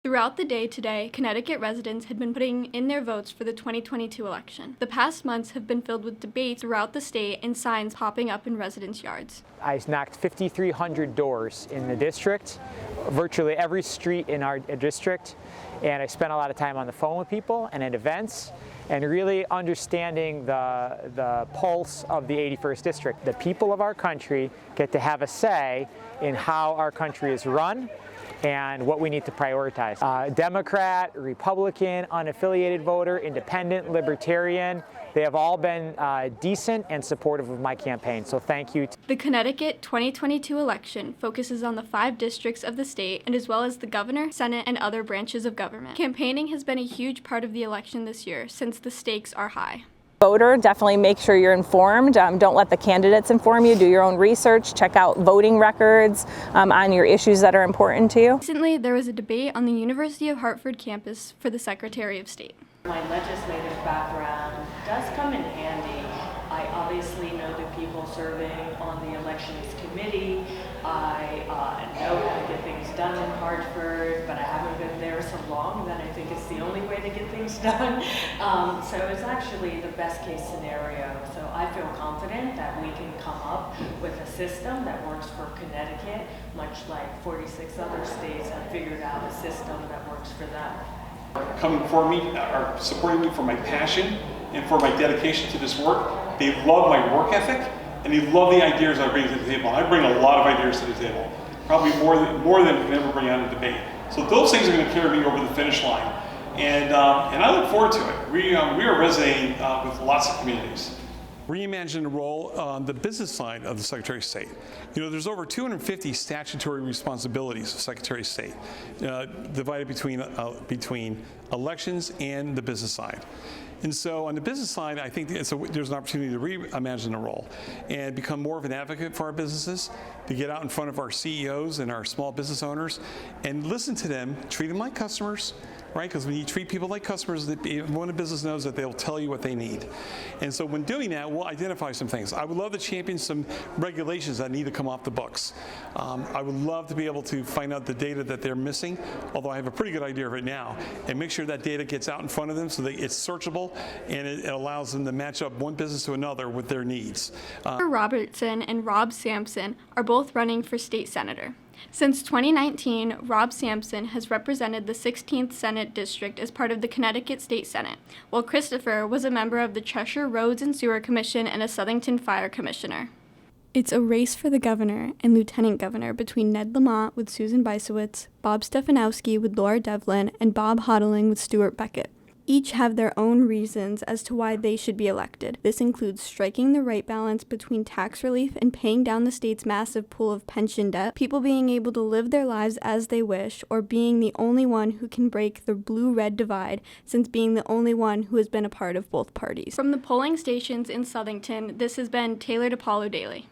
Throughout the day today, Connecticut residents had been putting in their votes for the 2022 election. The past months have been filled with debates throughout the state and signs popping up in residents' yards. I knocked 5,300 doors in the district, virtually every street in our district, and I spent a lot of time on the phone with people and at events, and really understanding the pulse of the 81st district. The people of our country get to have a say in how our country is run and what we need to prioritize. Democrat, Republican, unaffiliated voter, independent, libertarian, they have all been decent and supportive of my campaign, so thank you. The Connecticut 2022 election focuses on the 5 districts of the state and as well as the governor, senate, and other branches of government. Campaigning has been a huge part of the election this year since the stakes are high. Voter, definitely make sure you're informed. Don't let the candidates inform you. Do your own research. Check out voting records on your issues that are important to you. Recently, there was a debate on the University of Hartford campus for the Secretary of State. My legislative background does come in handy. I obviously know the people serving on the elections committee. I know how to get things done in Hartford, but I haven't been there so long that I think it's the only way to get things done. So it's actually the best case scenario. So I feel confident that we can come up with a system that works for Connecticut, much like 46 other states have figured out a system that works for them. Coming for me, are supporting me for my passion and for my dedication to this work. They love my work ethic, and they love the ideas I bring to the table. I bring a lot of ideas to the table, probably more than we can ever bring out in debate. So those things are going to carry me over the finish line, and I look forward to it. We are resonating with lots of communities. Reimagine the role on the business side of the Secretary of State. You know, there's over 250 statutory responsibilities of Secretary of State, divided between elections and the business side. And so on the business side, I think there's an opportunity to reimagine the role and become more of an advocate for our businesses, to get out in front of our CEOs and our small business owners and listen to them, treat them like customers, right? Because when you treat people like customers, when a business knows that they'll tell you what they need. And so when doing that, we'll identify some things. I would love to champion some regulations that need to come off the books. I would love to be able to find out the data that they're missing, although I have a pretty good idea of it now, and make sure that data gets out in front of them so that it's searchable and it allows them to match up one business to another with their needs. Robertson and Rob Sampson are both running for state senator. Since 2019, Rob Sampson has represented the 16th Senate District as part of the Connecticut State Senate, while Christopher was a member of the Cheshire Roads and Sewer Commission and a Southington Fire Commissioner. It's a race for the governor and lieutenant governor between Ned Lamont with Susan Bysowitz, Bob Stefanowski with Laura Devlin, and Bob Hodling with Stuart Beckett. Each have their own reasons as to why they should be elected. This includes striking the right balance between tax relief and paying down the state's massive pool of pension debt, people being able to live their lives as they wish, or being the only one who can break the blue-red divide, since being the only one who has been a part of both parties. From the polling stations in Southington, this has been Taylor DePaulo-Daily.